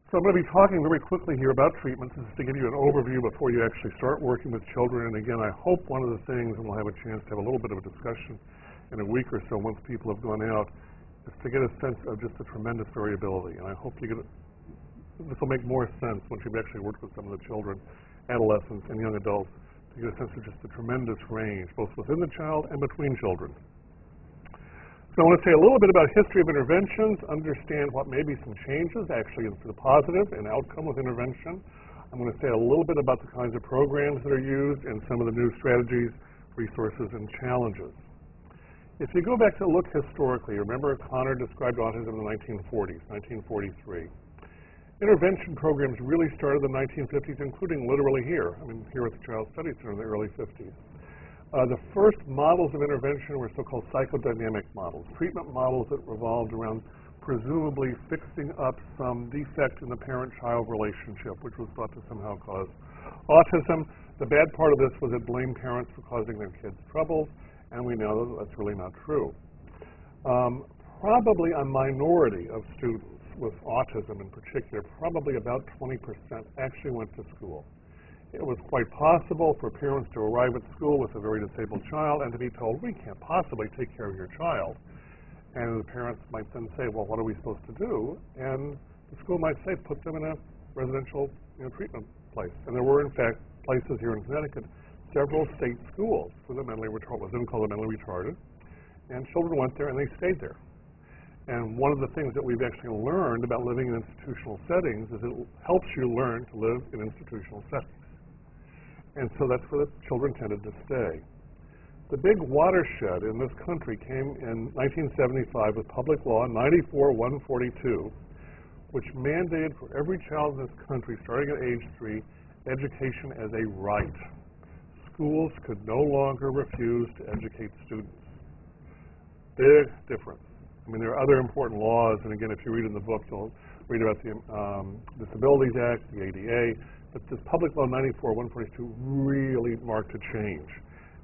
So I'm going to be talking very quickly here about treatments. This is to give you an overview before you actually start working with children. And again, I hope one of the things, and we'll have a chance to have a little bit of a discussion in a week or so once people have gone out, is to get a sense of just the tremendous variability. And I hope you get this will make more sense once you've actually worked with some of the children, adolescents, and young adults, to get a sense of just the tremendous range, both within the child and between children. So I want to say a little bit about history of interventions, understand what may be some changes actually for the positive and outcome with intervention. I'm going to say a little bit about the kinds of programs that are used and some of the new strategies, resources, and challenges. If you go back to look historically, remember Connor described autism in the 1940s, 1943. Intervention programs really started in the 1950s, including literally here. I mean, here at the Child Study Center in the early 50s. The first models of intervention were so-called psychodynamic models, treatment models that revolved around presumably fixing up some defect in the parent-child relationship, which was thought to somehow cause autism. The bad part of this was it blamed parents for causing their kids troubles, and we know that that's really not true. Probably a minority of students with autism in particular, probably about 20%, actually went to school. It was quite possible for parents to arrive at school with a very disabled child and to be told, we can't possibly take care of your child. And the parents might then say, well, what are we supposed to do? And the school might say, put them in a residential treatment place. And there were, in fact, places here in Connecticut, several state schools for the mentally retarded, was then called the mentally retarded. And children went there and they stayed there. And one of the things that we've actually learned about living in institutional settings is it helps you learn to live in institutional settings. And so that's where the children tended to stay. The big watershed in this country came in 1975 with Public Law 94-142, which mandated for every child in this country, starting at age 3, education as a right. Schools could no longer refuse to educate students. Big difference. I mean, there are other important laws, and again, if you read in the book, you'll read about the Disabilities Act, the ADA, but this Public Law 94-142 really marked a change.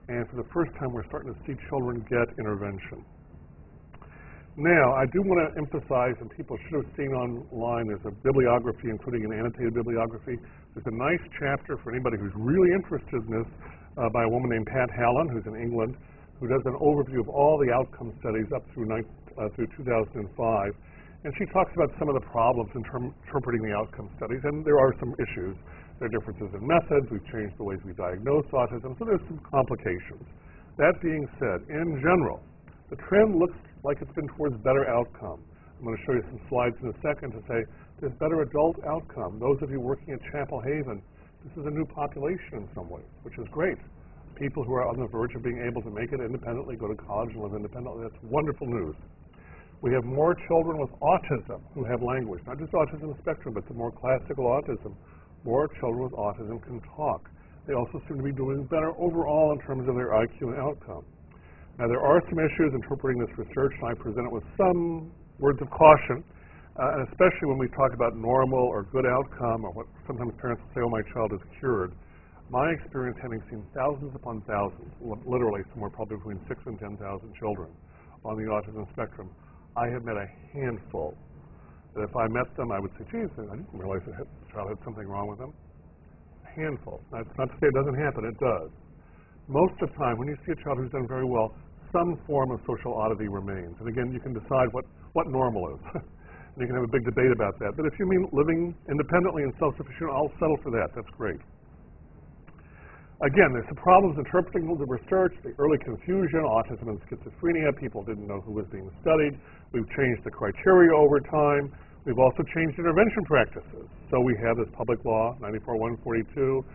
And for the first time, we're starting to see children get intervention. Now, I do want to emphasize, and people should have seen online, there's a bibliography, including an annotated bibliography. There's a nice chapter for anybody who's really interested in this by a woman named Pat Hallen, who's in England, who does an overview of all the outcome studies up through 2005. And she talks about some of the problems in interpreting the outcome studies, and there are some issues. There are differences in methods. We've changed the ways we diagnose autism, so there's some complications. That being said, in general, the trend looks like it's been towards better outcome. I'm going to show you some slides in a second to say there's better adult outcome. Those of you working at Chapel Haven, this is a new population in some ways, which is great. People who are on the verge of being able to make it independently, go to college and live independently, that's wonderful news. We have more children with autism who have language, not just autism spectrum, but the more classical autism. More children with autism can talk. They also seem to be doing better overall in terms of their IQ and outcome. Now, there are some issues interpreting this research, and I present it with some words of caution, and especially when we talk about normal or good outcome, or what sometimes parents will say, oh, my child is cured. My experience, having seen thousands upon thousands, literally somewhere probably between 6,000 and 10,000 children on the autism spectrum, I have met a handful that if I met them, I would say, geez, I didn't realize the child had something wrong with them. A handful. Now, it's not to say it doesn't happen, it does. Most of the time, when you see a child who's done very well, some form of social oddity remains. And again, you can decide what normal is. And you can have a big debate about that. But if you mean living independently and self-sufficient, I'll settle for that. That's great. Again, there's some problems interpreting the research, the early confusion, autism and schizophrenia. People didn't know who was being studied. We've changed the criteria over time. We've also changed intervention practices. So we have this Public Law 94-142,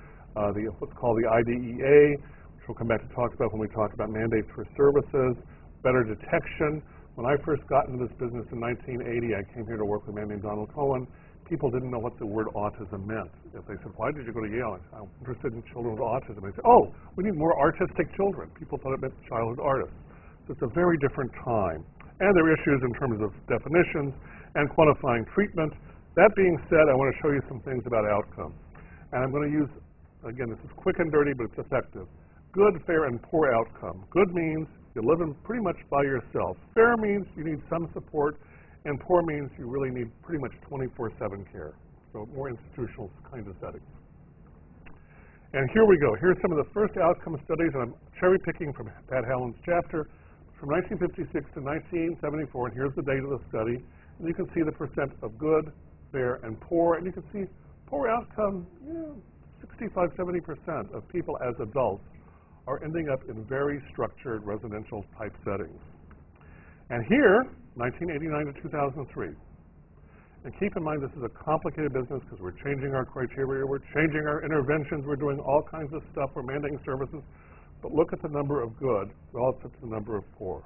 what's called the IDEA, which we'll come back to talk about when we talk about mandates for services, better detection. When I first got into this business in 1980, I came here to work with a man named Donald Cohen. People didn't know what the word autism meant. If they said, why did you go to Yale? I said, I'm interested in children with autism. They said, oh, we need more artistic children. People thought it meant childhood artists. So it's a very different time. And there are issues in terms of definitions and quantifying treatment. That being said, I want to show you some things about outcome. And I'm going to use, again, this is quick and dirty, but it's effective. Good, fair, and poor outcome. Good means you're living pretty much by yourself. Fair means you need some support. And poor means you really need pretty much 24/7 care. so more institutional kind of settings. And here we go. Here's some of the first outcome studies, and I'm cherry picking from Pat Hallen's chapter from 1956 to 1974, and here's the date of the study. And you can see the percent of good, fair, and poor, and you can see poor outcome, 65, 70% of people as adults are ending up in very structured residential type settings. And here, 1989 to 2003. And keep in mind, this is a complicated business because we're changing our criteria, we're changing our interventions, we're doing all kinds of stuff, we're mandating services. But look at the number of good relative to the number of poor.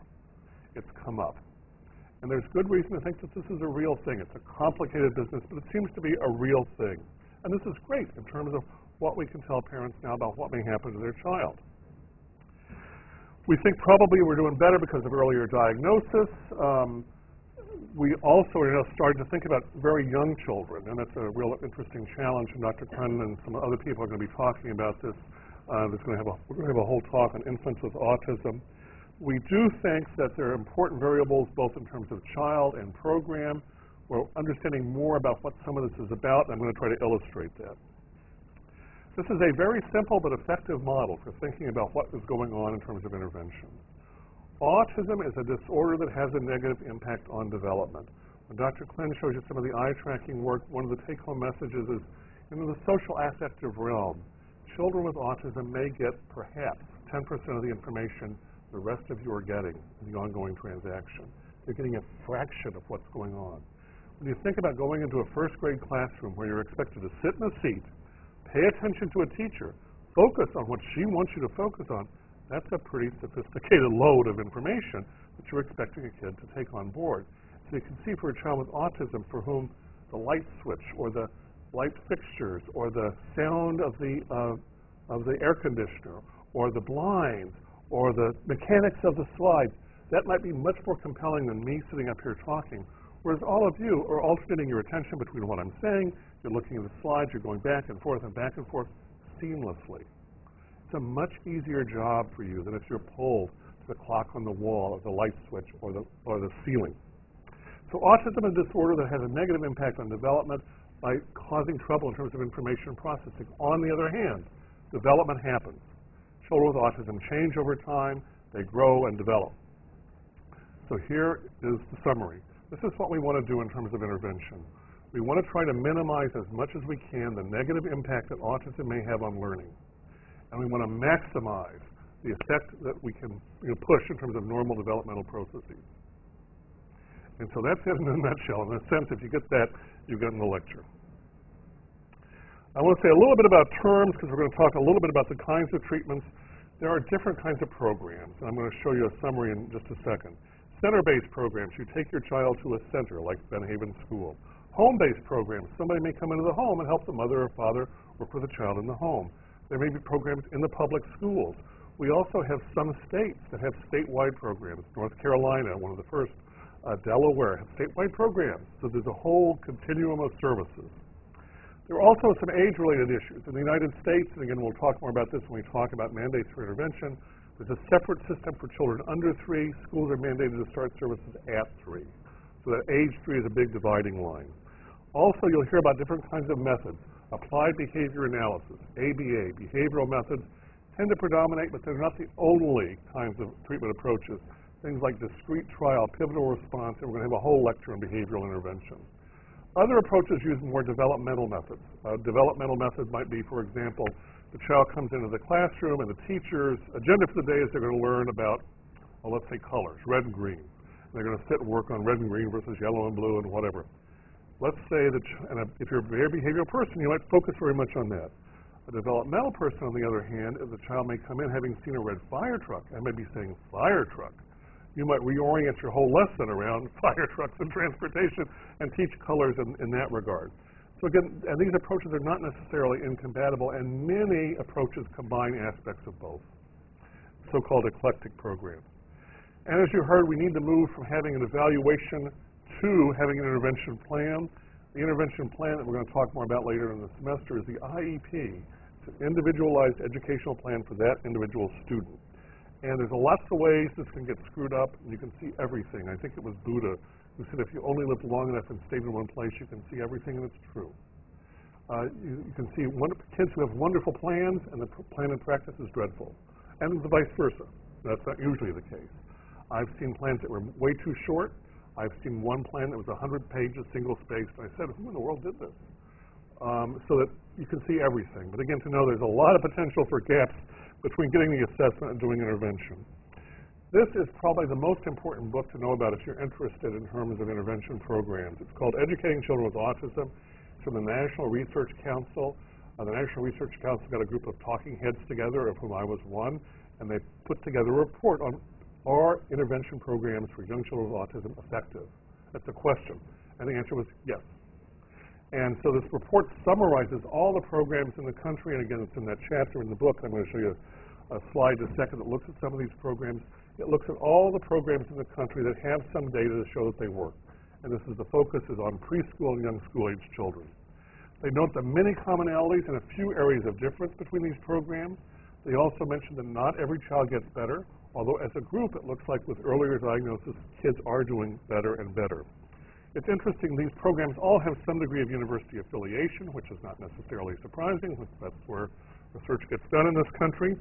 It's come up. And there's good reason to think that this is a real thing. It's a complicated business, but it seems to be a real thing. And this is great in terms of what we can tell parents now about what may happen to their child. We think probably we're doing better because of earlier diagnosis. We also are now starting to think about very young children, and that's a real interesting challenge, and Dr. Crennan and some other people are going to be talking about this. We're going to have a whole talk on infants with autism. We do think that there are important variables both in terms of child and program. We're understanding more about what some of this is about, and I'm going to try to illustrate that. This is a very simple but effective model for thinking about what is going on in terms of intervention. Autism is a disorder that has a negative impact on development. When Dr. Klin shows you some of the eye tracking work, one of the take-home messages is, in the social affective realm, children with autism may get perhaps 10% of the information the rest of you are getting in the ongoing transaction. They're getting a fraction of what's going on. When you think about going into a first grade classroom where you're expected to sit in a seat, pay attention to a teacher, focus on what she wants you to focus on, that's a pretty sophisticated load of information that you're expecting a kid to take on board. So you can see for a child with autism for whom the light switch or the light fixtures or the sound of the air conditioner or the blinds or the mechanics of the slide, that might be much more compelling than me sitting up here talking. Whereas all of you are alternating your attention between what I'm saying, you're looking at the slides, you're going back and forth seamlessly. It's a much easier job for you than if you're pulled to the clock on the wall or the light switch or the ceiling. So autism is a disorder that has a negative impact on development by causing trouble in terms of information processing. On the other hand, development happens. Children with autism change over time, they grow and develop. So here is the summary. This is what we want to do in terms of intervention. We want to try to minimize as much as we can the negative impact that autism may have on learning. And we want to maximize the effect that we can push in terms of normal developmental processes. And so that's it in a nutshell. In a sense, if you get that, you've gotten the lecture. I want to say a little bit about terms because we're going to talk a little bit about the kinds of treatments. There are different kinds of programs, and I'm going to show you a summary in just a second. Center-based programs, you take your child to a center like Ben Haven School. Home-based programs, somebody may come into the home and help the mother or father work with a child in the home. There may be programs in the public schools. We also have some states that have statewide programs. North Carolina, one of the first, Delaware, have statewide programs. So there's a whole continuum of services. There are also some age-related issues. In the United States, and again, we'll talk more about this when we talk about mandates for intervention, there's a separate system for children under 3. Schools are mandated to start services at 3. So that age 3 is a big dividing line. Also, you'll hear about different kinds of methods. Applied behavior analysis, ABA, behavioral methods tend to predominate, but they're not the only kinds of treatment approaches. Things like discrete trial, pivotal response, and we're going to have a whole lecture on behavioral intervention. Other approaches use more developmental methods. Developmental methods might be, for example, the child comes into the classroom and the teacher's agenda for the day is they're going to learn about, well, let's say colors, red and green. And they're going to sit and work on red and green versus yellow and blue and whatever. Let's say that, if you're a very behavioral person, you might focus very much on that. A developmental person, on the other hand, is a child may come in having seen a red fire truck and may be saying fire truck. You might reorient your whole lesson around fire trucks and transportation and teach colors in that regard. So again, and these approaches are not necessarily incompatible, and many approaches combine aspects of both, so-called eclectic programs. And as you heard, we need to move from having an evaluation to having an intervention plan. The intervention plan that we're going to talk more about later in the semester is the IEP. It's an individualized educational plan for that individual student. And there's lots of ways this can get screwed up, and you can see everything. I think it was Buddha who said if you only lived long enough and stayed in one place, you can see everything, and it's true. You can see kids who have wonderful plans and the plan in practice is dreadful, and the vice versa. That's not usually the case. I've seen plans that were way too short. I've seen one plan that was 100 pages, single-spaced, and I said, who in the world did this? So that you can see everything. But again, to know there's a lot of potential for gaps between getting the assessment and doing intervention. This is probably the most important book to know about if you're interested in terms of intervention programs. It's called Educating Children with Autism. It's from the National Research Council. The National Research Council got a group of talking heads together, of whom I was one, and they put together a report on, are intervention programs for young children with autism effective? That's the question. And the answer was yes. And so this report summarizes all the programs in the country, and again, it's in that chapter in the book. I'm going to show you a slide in a second that looks at some of these programs. It looks at all the programs in the country that have some data to show that they work. And this is the focus is on preschool and young school-age children. They note the many commonalities and a few areas of difference between these programs. They also mention that not every child gets better, although as a group it looks like with earlier diagnosis, kids are doing better and better. It's interesting, these programs all have some degree of university affiliation, which is not necessarily surprising, that's where research gets done in this country.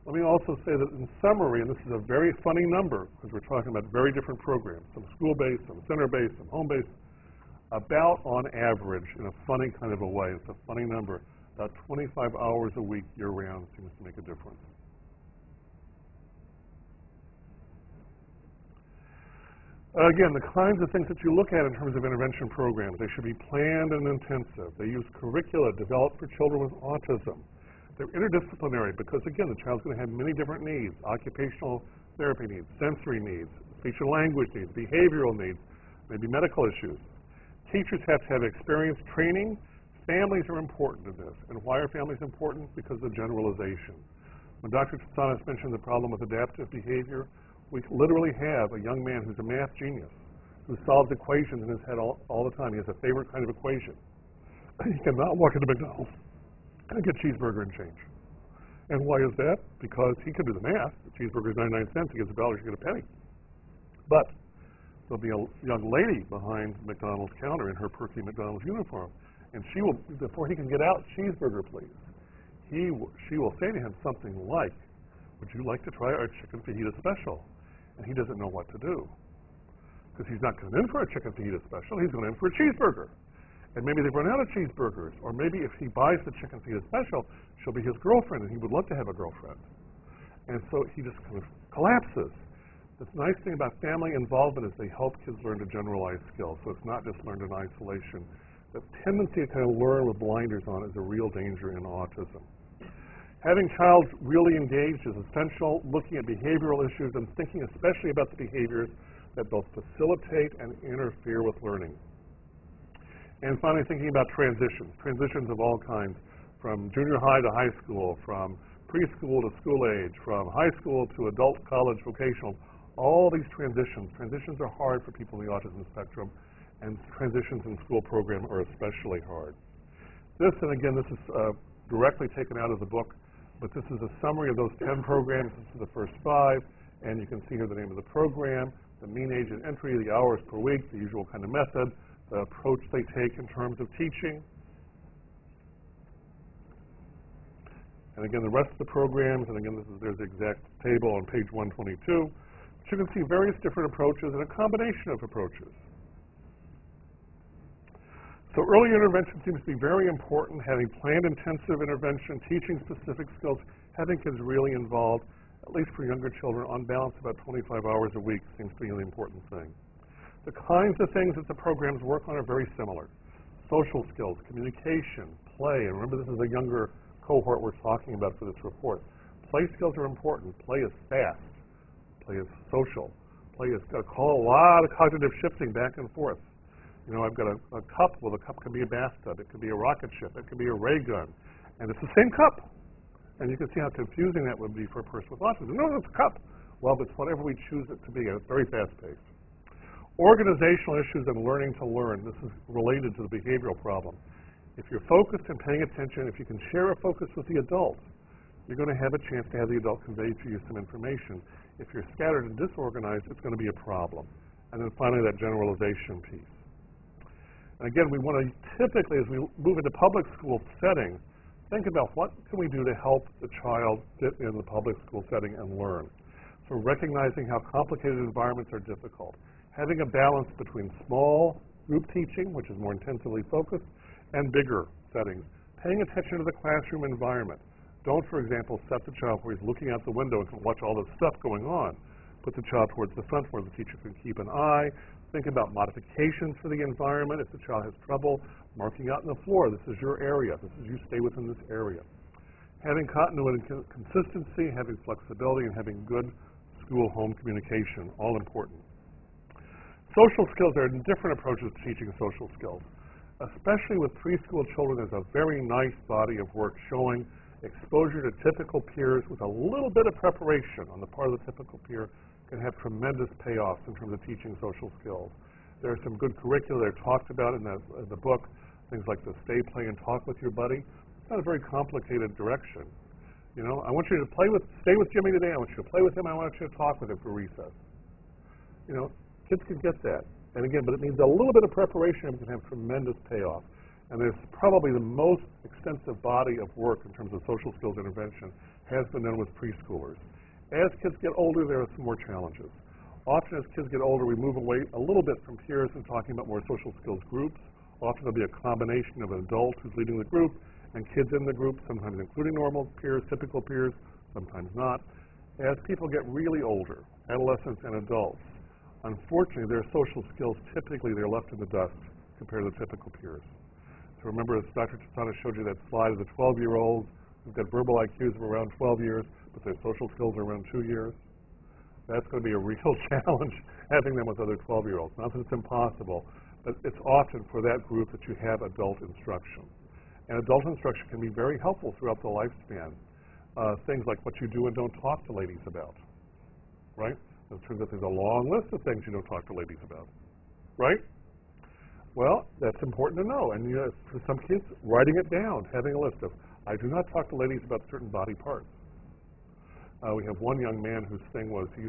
Let me also say that in summary, and this is a very funny number, because we're talking about very different programs, some school-based, some center-based, some home-based, about on average, in a funny kind of a way, it's a funny number, about 25 hours a week year-round seems to make a difference. Again, the kinds of things that you look at in terms of intervention programs, they should be planned and intensive. They use curricula developed for children with autism. They're interdisciplinary because, again, the child's going to have many different needs, occupational therapy needs, sensory needs, speech and language needs, behavioral needs, maybe medical issues. Teachers have to have experience training. Families are important in this. And why are families important? Because of generalization. When Dr. Tsanis mentioned the problem with adaptive behavior, we literally have a young man who's a math genius who solves equations in his head all the time. He has a favorite kind of equation. He cannot walk into McDonald's and get cheeseburger and change. And why is that? Because he can do the math. The cheeseburger is 99 cents. He gets $1, you get a penny. But there'll be a young lady behind McDonald's counter in her perky McDonald's uniform, and she will, before he can get out, cheeseburger, please, she will say to him something like, would you like to try our chicken fajita special? And he doesn't know what to do, because he's not going in for a chicken fajita special, he's going in for a cheeseburger. And maybe they've run out of cheeseburgers, or maybe if he buys the chicken fajita special, she'll be his girlfriend, and he would love to have a girlfriend. And so he just kind of collapses. The nice thing about family involvement is they help kids learn to generalize skills, so it's not just learned in isolation. The tendency to kind of learn with blinders on is a real danger in autism. Having child really engaged is essential, looking at behavioral issues and thinking especially about the behaviors that both facilitate and interfere with learning. And finally, thinking about transitions of all kinds, from junior high to high school, from preschool to school age, from high school to adult, college, vocational, all these transitions. Transitions are hard for people in the autism spectrum, and transitions in school program are especially hard. This, and again, this is directly taken out of the book, but this is a summary of those 10 programs. This is the first 5, and you can see here the name of the program, the mean age of entry, the hours per week, the usual kind of method, the approach they take in terms of teaching. And again, the rest of the programs, and again, there's the exact table on page 122. But you can see various different approaches and a combination of approaches. So early intervention seems to be very important, having planned intensive intervention, teaching specific skills, having kids really involved, at least for younger children, on balance about 25 hours a week seems to be an important thing. The kinds of things that the programs work on are very similar. Social skills, communication, play, and remember this is a younger cohort we're talking about for this report. Play skills are important. Play is fast. Play is social. Play is got to call a lot of cognitive shifting back and forth. You know, I've got a cup. Well, the cup can be a bathtub. It could be a rocket ship. It could be a ray gun. And it's the same cup. And you can see how confusing that would be for a person with autism. No, it's a cup. Well, it's whatever we choose it to be, and it's very fast-paced. Organizational issues and learning to learn. This is related to the behavioral problem. If you're focused and paying attention, if you can share a focus with the adult, you're going to have a chance to have the adult convey to you some information. If you're scattered and disorganized, it's going to be a problem. And then finally, that generalization piece. And again, we want to typically, as we move into public school settings, think about what can we do to help the child get in the public school setting and learn. So recognizing how complicated environments are difficult, having a balance between small group teaching, which is more intensively focused, and bigger settings, paying attention to the classroom environment. Don't, for example, set the child where he's looking out the window and can watch all this stuff going on. Put the child towards the front where the teacher can keep an eye. Think about modifications for the environment. If the child has trouble marking out on the floor, this is your area. This is you stay within this area. Having continuity and consistency, having flexibility, and having good school-home communication, all important. Social skills, there are different approaches to teaching social skills. Especially with preschool children, there's a very nice body of work showing exposure to typical peers with a little bit of preparation on the part of the typical peer can have tremendous payoffs in terms of teaching social skills. There are some good curricula that are talked about in the book, things like the stay, play, and talk with your buddy. It's not a very complicated direction. You know, I want you to stay with Jimmy today, I want you to play with him, I want you to talk with him for recess. You know, kids can get that. And again, but it means a little bit of preparation and can have tremendous payoff. And there's probably the most extensive body of work in terms of social skills intervention has been done with preschoolers. As kids get older, there are some more challenges. Often as kids get older, we move away a little bit from peers and talking about more social skills groups. Often there'll be a combination of an adult who's leading the group and kids in the group, sometimes including normal peers, typical peers, sometimes not. As people get really older, adolescents and adults, unfortunately their social skills, typically they're left in the dust compared to the typical peers. So remember, as Dr. Tatana showed you that slide of the 12-year-olds who've got verbal IQs of around 12 years, but their social skills are around 2 years. That's going to be a real challenge, having them with other 12-year-olds. Not that it's impossible, but it's often for that group that you have adult instruction. And adult instruction can be very helpful throughout the lifespan. Things like what you do and don't talk to ladies about, right? It turns out there's a long list of things you don't talk to ladies about, right? Well, that's important to know. And for some kids, writing it down, having a list of, I do not talk to ladies about certain body parts. We have one young man whose thing was he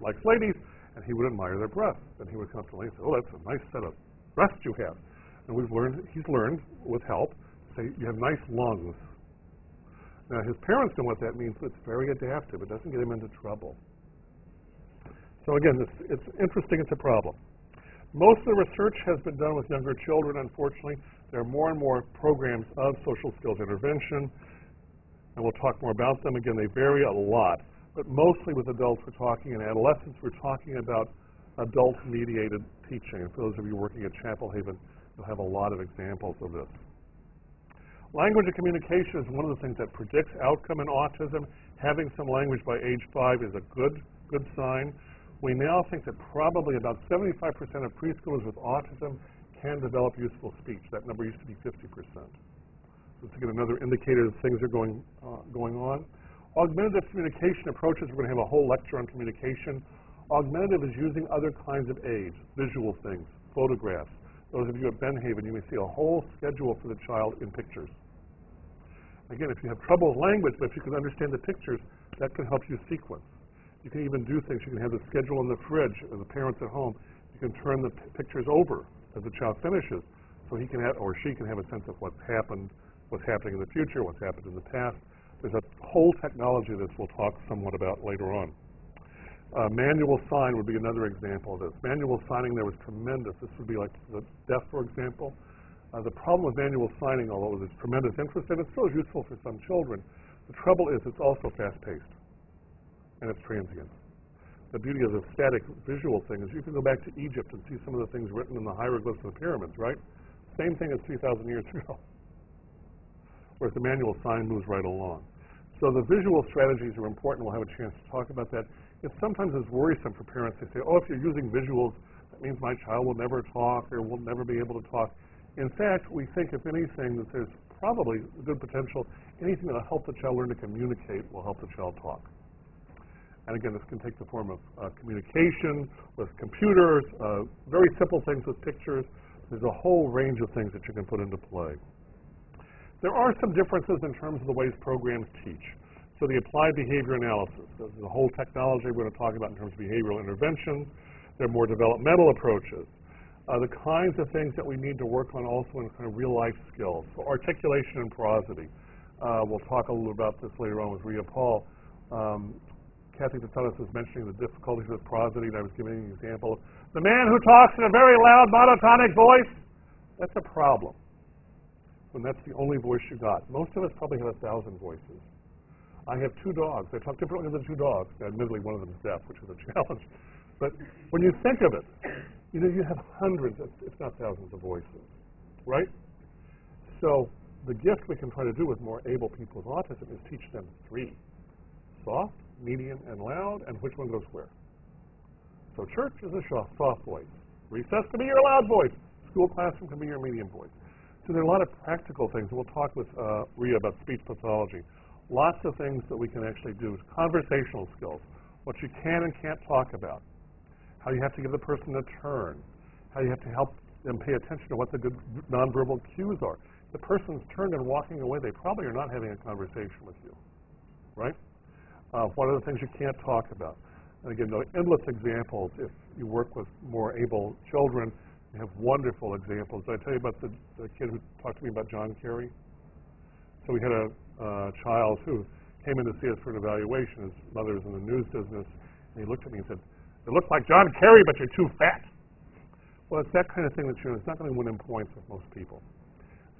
likes ladies, and he would admire their breasts. And he would come up to ladies and say, oh, that's a nice set of breasts you have. And he's learned with help, to say, you have nice lungs. Now, his parents know what that means, but it's very adaptive. It doesn't get him into trouble. So again, it's interesting, it's a problem. Most of the research has been done with younger children, unfortunately. There are more and more programs of social skills intervention, and we'll talk more about them. Again, they vary a lot, but mostly with adults we're talking, and adolescents we're talking about adult-mediated teaching. And for those of you working at Chapel Haven, you'll have a lot of examples of this. Language and communication is one of the things that predicts outcome in autism. Having some language by age 5 is a good sign. We now think that probably about 75% of preschoolers with autism can develop useful speech. That number used to be 50%. So to get another indicator that things are going on. Augmentative communication approaches, we're going to have a whole lecture on communication. Augmentative is using other kinds of aids, visual things, photographs. Those of you at Benhaven, you may see a whole schedule for the child in pictures. Again, if you have trouble with language, but if you can understand the pictures, that can help you sequence. You can even do things. You can have the schedule in the fridge, and the parents at home, you can turn the pictures over as the child finishes, so he can have, or she can have a sense of what's happened, what's happening in the future, what's happened in the past. There's a whole technology that we'll talk somewhat about later on. Manual sign would be another example of this. Manual signing there was tremendous. This would be like the deaf, for example. The problem with manual signing, although there's tremendous interest in it, still is useful for some children. The trouble is it's also fast-paced, and it's transient. The beauty of the static visual thing is you can go back to Egypt and see some of the things written in the hieroglyphs of the pyramids, right? Same thing as 3,000 years ago. Whereas the manual sign moves right along. So the visual strategies are important. We'll have a chance to talk about that. It sometimes is worrisome for parents. They say, oh, if you're using visuals, that means my child will never talk or will never be able to talk. In fact, we think, if anything, that there's probably good potential. Anything that will help the child learn to communicate will help the child talk. And again, this can take the form of communication with computers, very simple things with pictures. There's a whole range of things that you can put into play. There are some differences in terms of the ways programs teach. So the applied behavior analysis, this is the whole technology we're going to talk about in terms of behavioral interventions. There are more developmental approaches. The kinds of things that we need to work on also in kind of real-life skills. So articulation and prosody. We'll talk a little about this later on with Rhea Paul. Kathy Tatanis was mentioning the difficulties with prosody, and I was giving an example of the man who talks in a very loud monotonic voice. That's a problem when that's the only voice you got. Most of us probably have 1,000 voices. I have 2 dogs. I talk differently than 2 dogs. Admittedly, one of them is deaf, which is a challenge. But when you think of it, you know, you have hundreds, if not thousands of voices, right? So the gift we can try to do with more able people with autism is teach them 3. Soft, medium, and loud, and which one goes where. So church is a soft voice. Recess can be your loud voice. School classroom can be your medium voice. So there are a lot of practical things. We'll talk with Rhea about speech pathology. Lots of things that we can actually do. Conversational skills, what you can and can't talk about, how you have to give the person a turn, how you have to help them pay attention to what the good nonverbal cues are. If the person's turned and walking away, they probably are not having a conversation with you, right? What are the things you can't talk about? And again, there are endless examples. If you work with more able children, you have wonderful examples. Did I tell you about the kid who talked to me about John Kerry? So we had a child who came in to see us for an evaluation. His mother's in the news business, and he looked at me and said, "It looks like John Kerry, but you're too fat." Well, it's that kind of thing that it's not going to win him points with most people.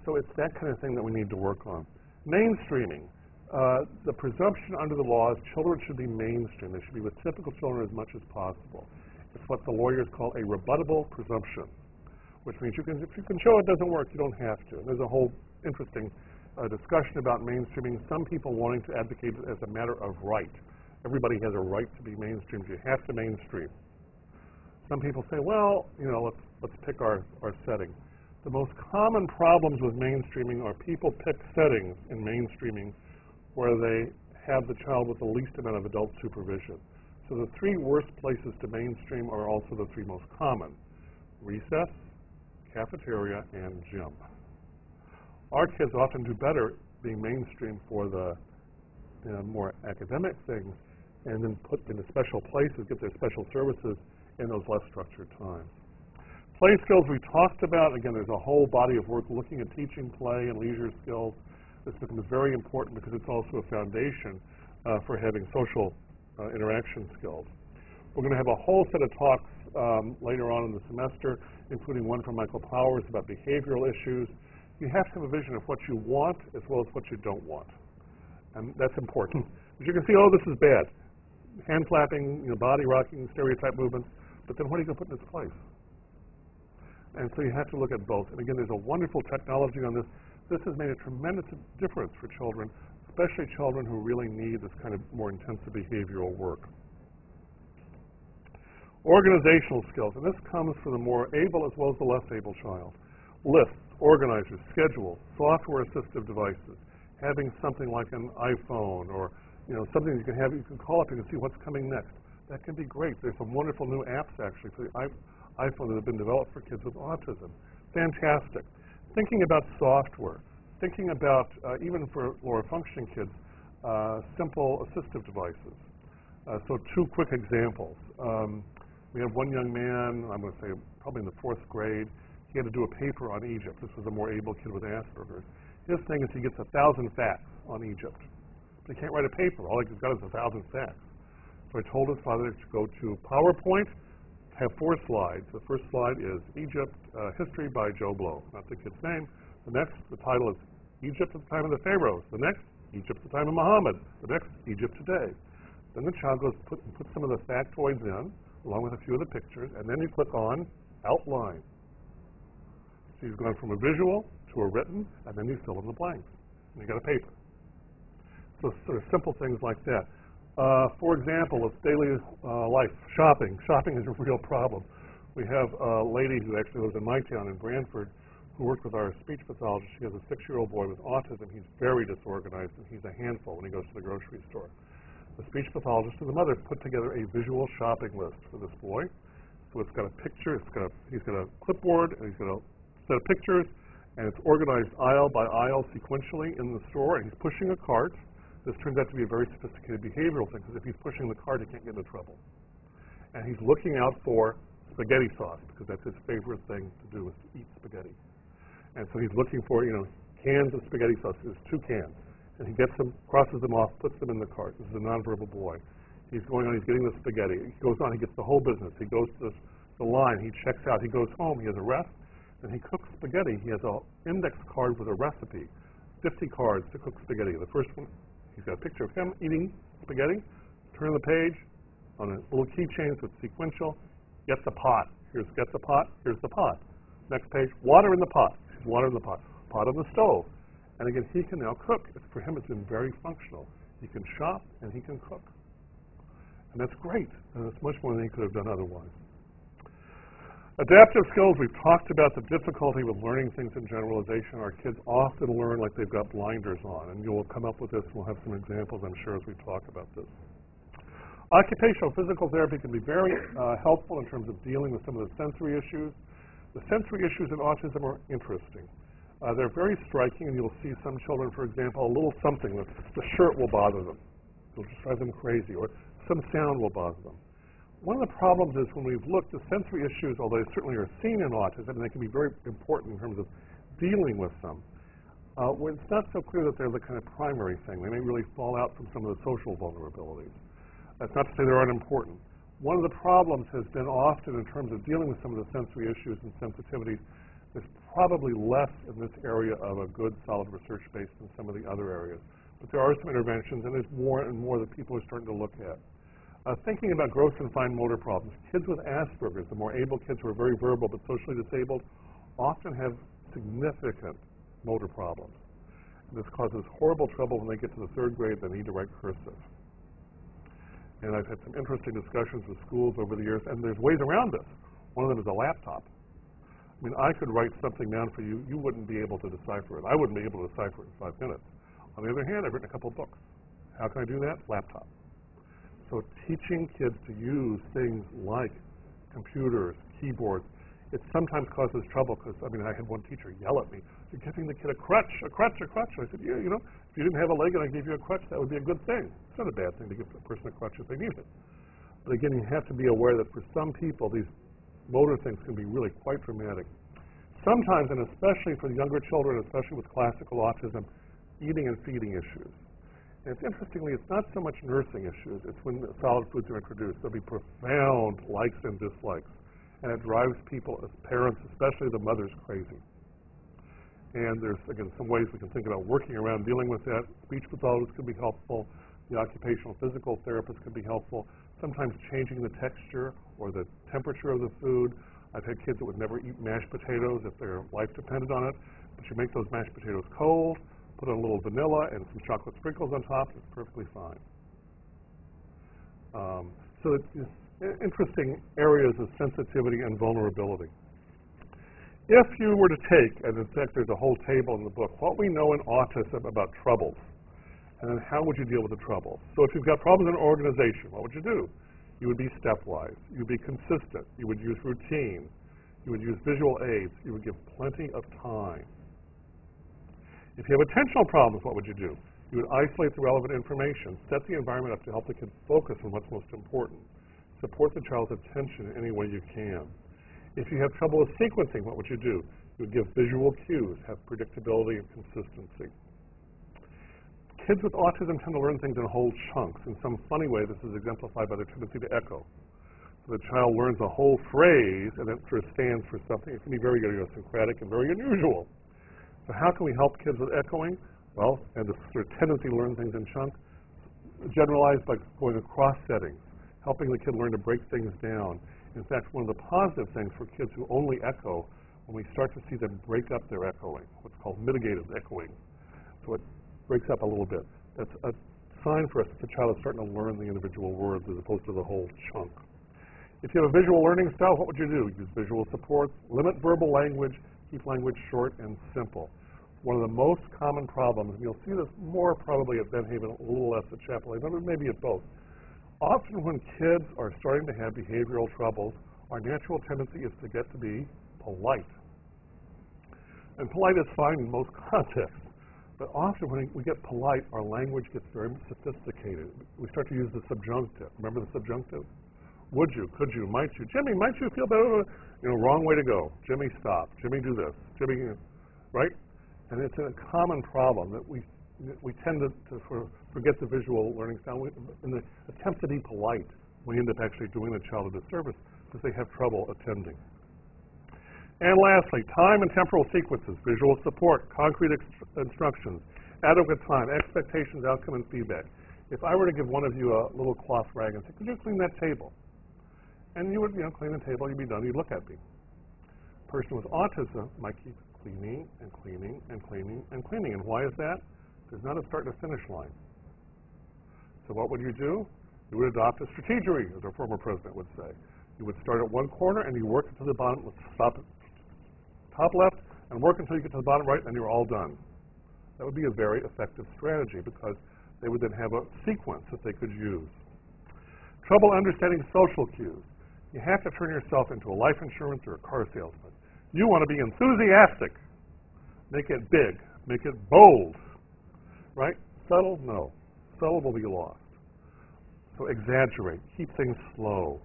So it's that kind of thing that we need to work on. Mainstreaming. The presumption under the law is children should be mainstream. They should be with typical children as much as possible. It's what the lawyers call a rebuttable presumption, which means if you can show it doesn't work, you don't have to. There's a whole interesting discussion about mainstreaming. Some people wanting to advocate it as a matter of right. Everybody has a right to be mainstreamed. You have to mainstream. Some people say, well, you know, let's pick our setting. The most common problems with mainstreaming are people pick settings in mainstreaming where they have the child with the least amount of adult supervision. So the 3 worst places to mainstream are also the 3 most common: recess, cafeteria, and gym. Our kids often do better being mainstream for the more academic things and then put into special places, get their special services in those less structured times. Play skills we talked about. Again, there's a whole body of work looking at teaching play and leisure skills. This becomes very important because it's also a foundation for having social interaction skills. We're going to have a whole set of talks later on in the semester, including one from Michael Powers about behavioral issues. You have to have a vision of what you want as well as what you don't want. And that's important. As you can see, oh, this is bad. Hand flapping, you know, body rocking, stereotype movements. But then what are you going to put in its place? And so you have to look at both. And again, there's a wonderful technology on this. This has made a tremendous difference for children, especially children who really need this kind of more intensive behavioral work. Organizational skills, and this comes for the more able as well as the less able child. Lists, organizers, schedules, software assistive devices, having something like an iPhone or something you can have, you can call up and you can see what's coming next. That can be great. There's some wonderful new apps actually for the iPhone that have been developed for kids with autism. Fantastic. Thinking about software, thinking about, even for lower functioning kids, simple assistive devices. So 2 quick examples. We have one young man, I'm going to say probably in the 4th grade, he had to do a paper on Egypt. This was a more able kid with Asperger's. His thing is he gets 1,000 facts on Egypt. But he can't write a paper. All he's got is 1,000 facts. So I told his father to go to PowerPoint, have 4 slides. The first slide is Egypt History by Joe Blow, not the kid's name. The next, the title is Egypt at the time of the Pharaohs. The next, Egypt at the time of Muhammad. The next, Egypt today. Then the child goes put some of the factoids in, along with a few of the pictures, and then you click on Outline. So you've gone from a visual to a written, and then you fill in the blanks, and you got a paper. So sort of simple things like that. For example, with daily life, shopping. Shopping is a real problem. We have a lady who actually lives in my town in Brantford who worked with our speech pathologist. She has a 6-year-old boy with autism. He's very disorganized, and he's a handful when he goes to the grocery store. The speech pathologist and the mother put together a visual shopping list for this boy. So it's got a picture, he's got a clipboard, and he's got a set of pictures, and it's organized aisle by aisle sequentially in the store, and he's pushing a cart. This turns out to be a very sophisticated behavioral thing, because if he's pushing the cart, he can't get into trouble. And he's looking out for spaghetti sauce, because that's his favorite thing to do, is to eat spaghetti. And so he's looking for, cans of spaghetti sauce. There's 2 cans. And he gets them, crosses them off, puts them in the cart. This is a nonverbal boy. He's going on, he's getting the spaghetti. He goes on, he gets the whole business. He goes to the line, he checks out, he goes home, he has a rest, and he cooks spaghetti. He has an index card with a recipe, 50 cards to cook spaghetti. The first one, he's got a picture of him eating spaghetti. Turn the page on a little keychain, so it's sequential. Get the pot. Get the pot, here's the pot. Next page, water in the pot. Water in the pot. Pot on the stove. And again, he can now cook. For him, it's been very functional. He can shop and he can cook. And that's great. And it's much more than he could have done otherwise. Adaptive skills, we've talked about the difficulty with learning things in generalization. Our kids often learn like they've got blinders on. And you'll come up with this. We'll have some examples, I'm sure, as we talk about this. Occupational physical therapy can be very helpful in terms of dealing with some of the sensory issues. The sensory issues in autism are interesting. They're very striking, and you'll see some children, for example, a little something, the shirt will bother them. It'll just drive them crazy, or some sound will bother them. One of the problems is when we've looked at sensory issues, although they certainly are seen in autism, and they can be very important in terms of dealing with them, when it's not so clear that they're the kind of primary thing. They may really fall out from some of the social vulnerabilities. That's not to say they aren't important. One of the problems has been often in terms of dealing with some of the sensory issues and sensitivities, there's probably less in this area of a good, solid research base than some of the other areas. But there are some interventions, and there's more and more that people are starting to look at. Thinking about gross and fine motor problems, kids with Asperger's, the more able kids who are very verbal but socially disabled, often have significant motor problems. And this causes horrible trouble when they get to the 3rd grade. They need to write cursive. And I've had some interesting discussions with schools over the years, and there's ways around this. One of them is a laptop. I mean, I could write something down for you. You wouldn't be able to decipher it. I wouldn't be able to decipher it in 5 minutes. On the other hand, I've written a couple books. How can I do that? Laptop. So teaching kids to use things like computers, keyboards, it sometimes causes trouble because, I mean, I had one teacher yell at me, "You're giving the kid a crutch, a crutch, a crutch." I said, yeah, you know, if you didn't have a leg and I gave you a crutch, that would be a good thing. It's not a bad thing to give a person a crutch if they need it. But again, you have to be aware that for some people, these motor things can be really quite dramatic. Sometimes, and especially for younger children, especially with classical autism, eating and feeding issues. And it's interestingly, it's not so much nursing issues. It's when solid foods are introduced. There'll be profound likes and dislikes. And it drives people, as parents, especially the mothers, crazy. And there's, again, some ways we can think about working around dealing with that. Speech pathologists can be helpful. The occupational physical therapist can be helpful. Sometimes changing the texture or the temperature of the food. I've had kids that would never eat mashed potatoes if their life depended on it. But you make those mashed potatoes cold, put a little vanilla and some chocolate sprinkles on top, it's perfectly fine. So it's interesting areas of sensitivity and vulnerability. If you were to take, and in fact there's a whole table in the book, what we know in autism about troubles, and then how would you deal with the trouble? So if you've got problems in an organization, what would you do? You would be stepwise. You would be consistent. You would use routine. You would use visual aids. You would give plenty of time. If you have attentional problems, what would you do? You would isolate the relevant information, set the environment up to help the kid focus on what's most important. Support the child's attention in any way you can. If you have trouble with sequencing, what would you do? You would give visual cues, have predictability and consistency. Kids with autism tend to learn things in whole chunks. In some funny way, this is exemplified by their tendency to echo. So the child learns a whole phrase, and it sort of stands for something. It can be very idiosyncratic and very unusual. So how can we help kids with echoing? Well, and the sort of tendency to learn things in chunks, generalized by going across settings, helping the kid learn to break things down. In fact, one of the positive things for kids who only echo, when we start to see them break up their echoing, what's called mitigated echoing. So it breaks up a little bit. That's a sign for us that the child is starting to learn the individual words as opposed to the whole chunk. If you have a visual learning style, what would you do? Use visual supports, limit verbal language, keep language short and simple. One of the most common problems, and you'll see this more probably at Ben Haven, a little less at Chapel Hill, but maybe at both. Often when kids are starting to have behavioral troubles, our natural tendency is to get to be polite. And polite is fine in most contexts. But often when we get polite, our language gets very sophisticated. We start to use the subjunctive. Remember the subjunctive? Would you? Could you? Might you? Jimmy, might you feel better? You know, wrong way to go. Jimmy, stop. Jimmy, do this. Jimmy, right? And it's a common problem that we tend to forget the visual learning style. In the attempt to be polite, we end up actually doing the child a disservice because they have trouble attending. And lastly, time and temporal sequences, visual support, concrete instructions, adequate time, expectations, outcome, and feedback. If I were to give one of you a little cloth rag and say, could you clean that table? And you would, clean the table, you'd be done, you'd look at me. A person with autism might keep cleaning and cleaning and cleaning and cleaning. And why is that? There's not a start and a finish line. So what would you do? You would adopt a strategery, as our former president would say. You would start at one corner and you work to the bottom, stop at top left, and work until you get to the bottom right, and you're all done. That would be a very effective strategy because they would then have a sequence that they could use. Trouble understanding social cues. You have to turn yourself into a life insurance or a car salesman. You want to be enthusiastic. Make it big. Make it bold. Right? Subtle? No. Subtle will be lost. So exaggerate. Keep things slow.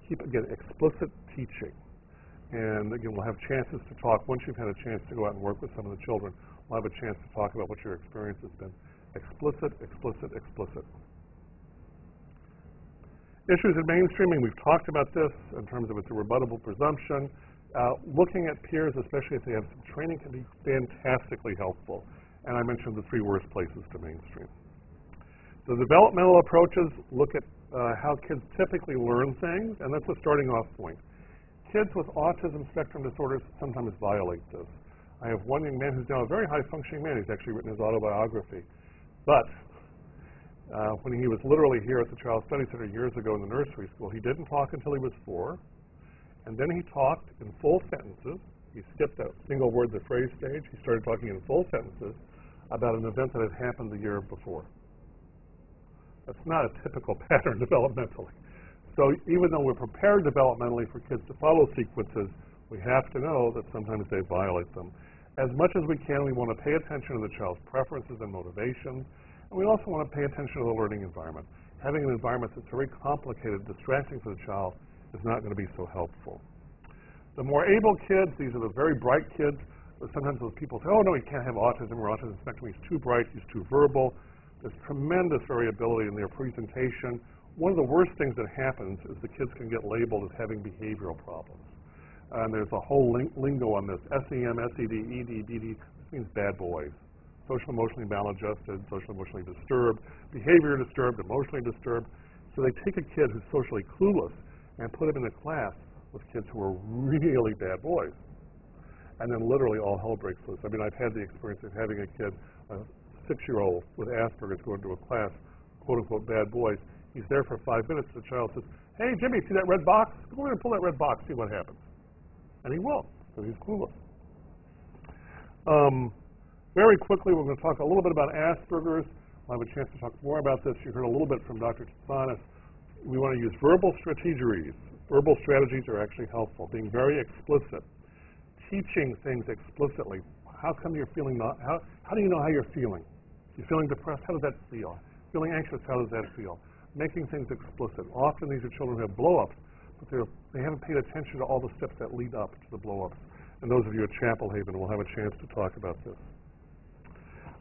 Keep, again, explicit teaching. And again, we'll have chances to talk. Once you've had a chance to go out and work with some of the children, we'll have a chance to talk about what your experience has been. Explicit, explicit, explicit. Issues in mainstreaming, we've talked about this in terms of it's a rebuttable presumption. Looking at peers, especially if they have some training, can be fantastically helpful. And I mentioned the 3 worst places to mainstream. The developmental approaches look at how kids typically learn things, and that's a starting off point. Kids with autism spectrum disorders sometimes violate this. I have one young man who's now a very high-functioning man. He's actually written his autobiography. But when he was literally here at the Child Study Center years ago in the nursery school, he didn't talk until he was 4. And then he talked in full sentences. He skipped that single word, the phrase stage. He started talking in full sentences about an event that had happened the year before. That's not a typical pattern developmentally. So even though we're prepared developmentally for kids to follow sequences, we have to know that sometimes they violate them. As much as we can, we want to pay attention to the child's preferences and motivations, and we also want to pay attention to the learning environment. Having an environment that's very complicated, distracting for the child, is not going to be so helpful. The more able kids, these are the very bright kids. Sometimes those people say, oh no, he can't have autism or autism spectrum, he's too bright, he's too verbal. There's tremendous variability in their presentation. One of the worst things that happens is the kids can get labeled as having behavioral problems. And there's a whole lingo on this. SEM, SED, ED, BD, this means bad boys. Social emotionally maladjusted, social emotionally disturbed, behavior disturbed, emotionally disturbed. So they take a kid who's socially clueless and put him in a class with kids who are really bad boys. And then literally all hell breaks loose. I mean, I've had the experience of having a kid, a 6-year-old with Asperger's, go into a class, quote-unquote bad boys. He's there for 5 minutes. The child says, hey, Jimmy, see that red box? Go over and pull that red box, see what happens. And he will, because he's clueless. Very quickly, we're going to talk a little bit about Asperger's. I'll have a chance to talk more about this. You heard a little bit from Dr. Tsanis. We want to use verbal strategies. Verbal strategies are actually helpful. Being very explicit. Teaching things explicitly. How come you're feeling not, how do you know how you're feeling? You're feeling depressed? How does that feel? Feeling anxious? How does that feel? Making things explicit. Often these are children who have blow-ups, but they haven't paid attention to all the steps that lead up to the blow-ups. And those of you at Chapel Haven will have a chance to talk about this.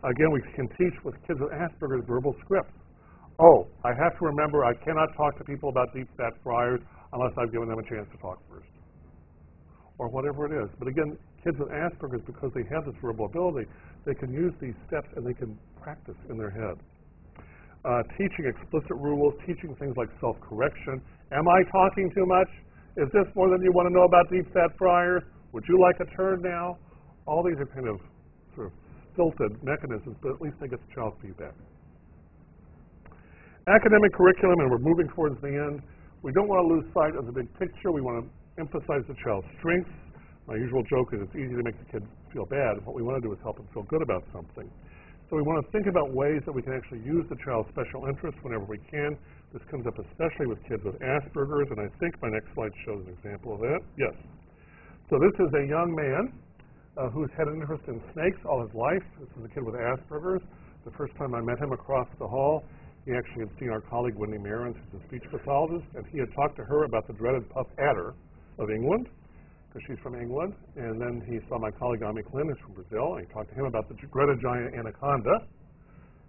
Again, we can teach with kids with Asperger's verbal scripts. Oh, I have to remember I cannot talk to people about deep fat fryers unless I've given them a chance to talk first. Or whatever it is. But again, kids with Asperger's, because they have this verbal ability, they can use these steps and they can practice in their head. Teaching explicit rules, teaching things like self-correction. Am I talking too much? Is this more than you want to know about deep fat fryers? Would you like a turn now? All these are kind of sort of stilted mechanisms, but at least they get the child's feedback. Academic curriculum, and we're moving towards the end. We don't want to lose sight of the big picture. We want to emphasize the child's strengths. My usual joke is it's easy to make the kid feel bad. What we want to do is help them feel good about something. So we want to think about ways that we can actually use the child's special interests whenever we can. This comes up especially with kids with Asperger's, and I think my next slide shows an example of that. Yes. So this is a young man who's had an interest in snakes all his life. This is a kid with Asperger's. The first time I met him across the hall, He actually had seen our colleague Wendy Marins, who's a speech pathologist, and he had talked to her about the dreaded puff adder of England, because she's from England. And then he saw my colleague Ami Klin, who's from Brazil, and he talked to him about the dreaded giant anaconda.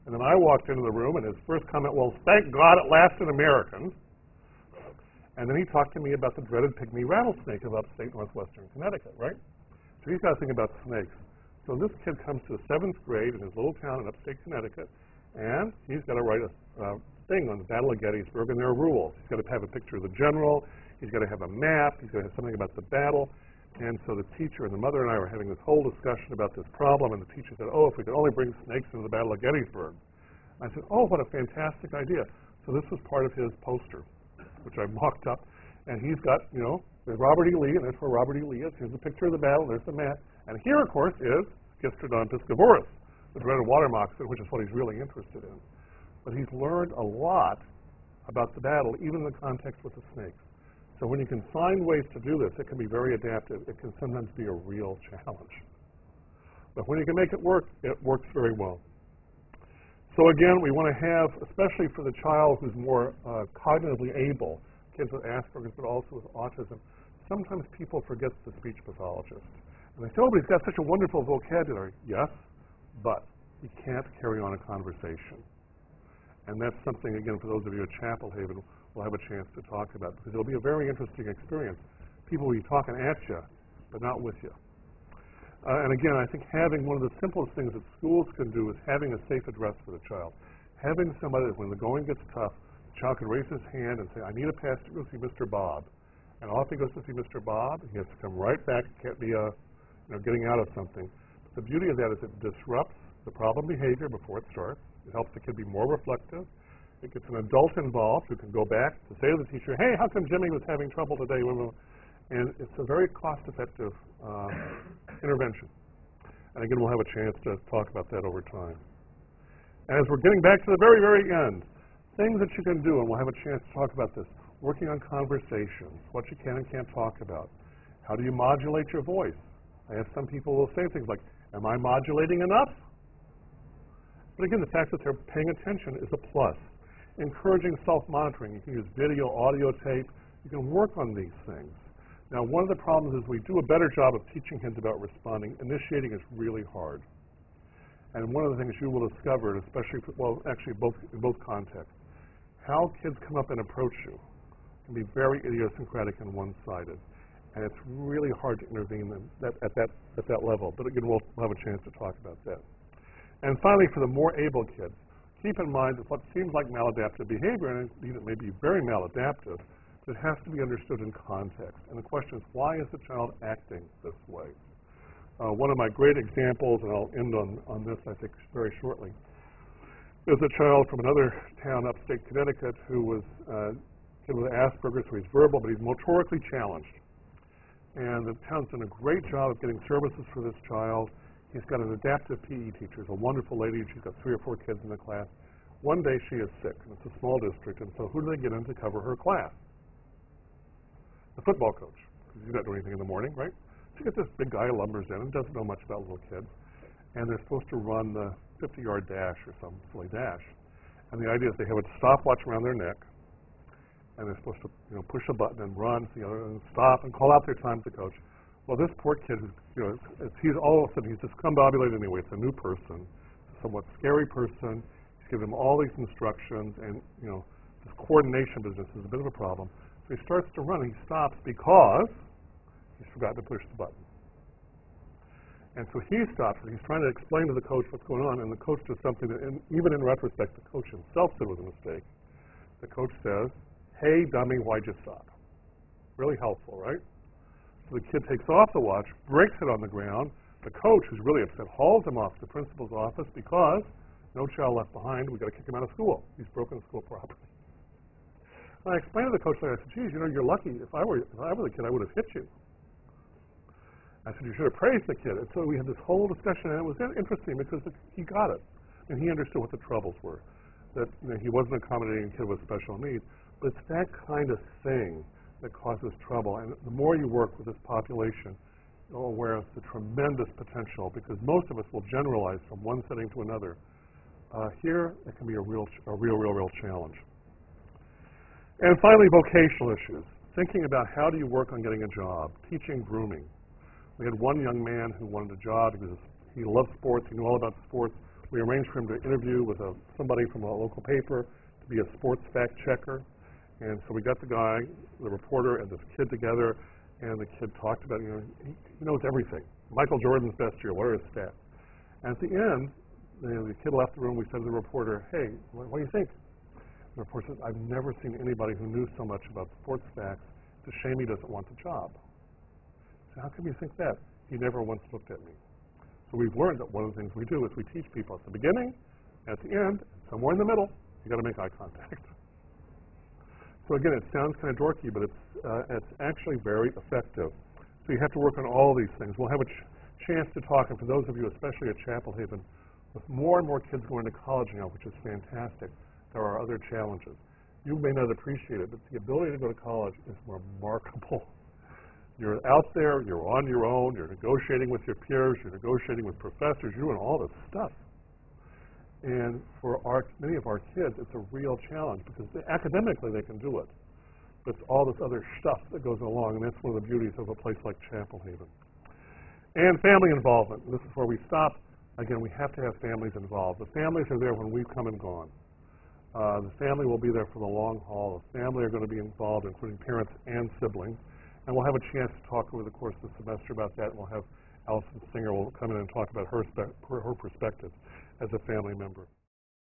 And then I walked into the room, and his first comment was, "Thank God it lasted Americans." And then he talked to me about the dreaded pygmy rattlesnake of upstate northwestern Connecticut, right? So he's got to think about snakes. So this kid comes to the 7th grade in his little town in upstate Connecticut, and he's got to write a thing on the Battle of Gettysburg, and there are rules. He's got to have a picture of the general, he's got to have a map, he's got to have something about the battle. And so the teacher and the mother and I were having this whole discussion about this problem, and the teacher said, "Oh, if we could only bring snakes into the Battle of Gettysburg." I said, "Oh, what a fantastic idea." So this was part of his poster, which I mocked up. And he's got, you know, there's Robert E. Lee, and there's where Robert E. Lee is. Here's a picture of the battle, there's the map. And here, of course, is Gystrodon piscivorus, the dreaded water moccasin, which is what he's really interested in. But he's learned a lot about the battle, even in the context with the snakes. So when you can find ways to do this, it can be very adaptive. It can sometimes be a real challenge. But when you can make it works very well. So again, we want to have, especially for the child who's more cognitively able, kids with Asperger's, but also with autism, sometimes people forget the speech pathologist. And they say, "Oh, but he's got such a wonderful vocabulary." Yes, but he can't carry on a conversation. And that's something, again, for those of you at Chapel Haven, we'll have a chance to talk about, because it'll be a very interesting experience. People will be talking at you, but not with you. And again, I think having one of the simplest things that schools can do is having a safe address for the child. Having somebody that when the going gets tough, the child can raise his hand and say, "I need a pass to go see Mr. Bob." And off he goes to see Mr. Bob, and he has to come right back. It can't be getting out of something. But the beauty of that is it disrupts the problem behavior before it starts. It helps the kid be more reflective. It gets an adult involved who can go back to say to the teacher, "Hey, how come Jimmy was having trouble today?" And it's a very cost-effective intervention. And again, we'll have a chance to talk about that over time. As we're getting back to the very, very end, things that you can do, and we'll have a chance to talk about this, working on conversations, what you can and can't talk about. How do you modulate your voice? I have some people who will say things like, "Am I modulating enough?" But again, the fact that they're paying attention is a plus. Encouraging self-monitoring. You can use video, audio tape. You can work on these things. Now, one of the problems is we do a better job of teaching kids about responding. Initiating is really hard. And one of the things you will discover, especially, well, actually in both contexts, how kids come up and approach you can be very idiosyncratic and one-sided. And it's really hard to intervene at that level. But again, we'll have a chance to talk about that. And finally, for the more able kids, keep in mind that what seems like maladaptive behavior, and indeed it may be very maladaptive, but it has to be understood in context. And the question is, why is the child acting this way? One of my great examples, and I'll end on this, I think, very shortly, is a child from another town, upstate Connecticut, who was kid with Asperger's, so he's verbal, but he's motorically challenged. And the town's done a great job of getting services for this child. He's got an adaptive PE teacher, who's a wonderful lady, and she's got 3 or 4 kids in the class. One day she is sick, and it's a small district, and so who do they get in to cover her class? The football coach, because he's not doing anything in the morning, right? So you get this big guy who lumbers in and doesn't know much about little kids, and they're supposed to run the 50-yard dash or some silly dash. And the idea is they have a stopwatch around their neck, and they're supposed to, push a button and run, and stop and call out their time to the coach. Well, this poor kid, who's, he's all of a sudden, he's discombobulated anyway. It's a new person, a somewhat scary person. He's given him all these instructions, and, this coordination business is a bit of a problem. So he starts to run, and he stops because he's forgotten to push the button. And so he stops, and he's trying to explain to the coach what's going on, and the coach does something that, even in retrospect, the coach himself said was a mistake. The coach says, "Hey, dummy, why'd you stop?" Really helpful, right? So the kid takes off the watch, breaks it on the ground. The coach, who's really upset, hauls him off to the principal's office because no child left behind. We've got to kick him out of school. He's broken the school property. And I explained to the coach later, I said, "Geez, you're lucky. If I were the kid, I would have hit you." I said, "You should have praised the kid." And so we had this whole discussion, and it was interesting because he got it. And he understood what the troubles were, that he wasn't accommodating a kid with special needs. But it's that kind of thing that causes trouble. And the more you work with this population, you're aware of the tremendous potential, because most of us will generalize from one setting to another. here it can be a real challenge. And finally, vocational issues. Thinking about how do you work on getting a job, teaching grooming. We had one young man who wanted a job. He loved sports. He knew all about sports. We arranged for him to interview with somebody from a local paper to be a sports fact checker. And so we got the guy, the reporter, and this kid together, and the kid talked about, he knows everything. Michael Jordan's best year, what are his stats? And at the end, the kid left the room. We said to the reporter, hey, what do you think? The reporter said, I've never seen anybody who knew so much about sports facts. It's a shame he doesn't want the job. So how come you think that? He never once looked at me. So we've learned that one of the things we do is we teach people at the beginning, at the end, somewhere in the middle, you got to make eye contact. So again, it sounds kind of dorky, but it's actually very effective. So you have to work on all these things. We'll have a chance to talk, and for those of you, especially at Chapel Haven, with more and more kids going to college now, which is fantastic, there are other challenges. You may not appreciate it, but the ability to go to college is remarkable. You're out there, you're on your own, you're negotiating with your peers, you're negotiating with professors, you're doing all this stuff. And for many of our kids, it's a real challenge because academically they can do it. But it's all this other stuff that goes along, and that's one of the beauties of a place like Chapel Haven. And family involvement. This is where we stop. Again, we have to have families involved. The families are there when we've come and gone. The family will be there for the long haul. The family are going to be involved, including parents and siblings. And we'll have a chance to talk over the course of the semester about that. And we'll have Allison Singer will come in and talk about her perspective as a family member.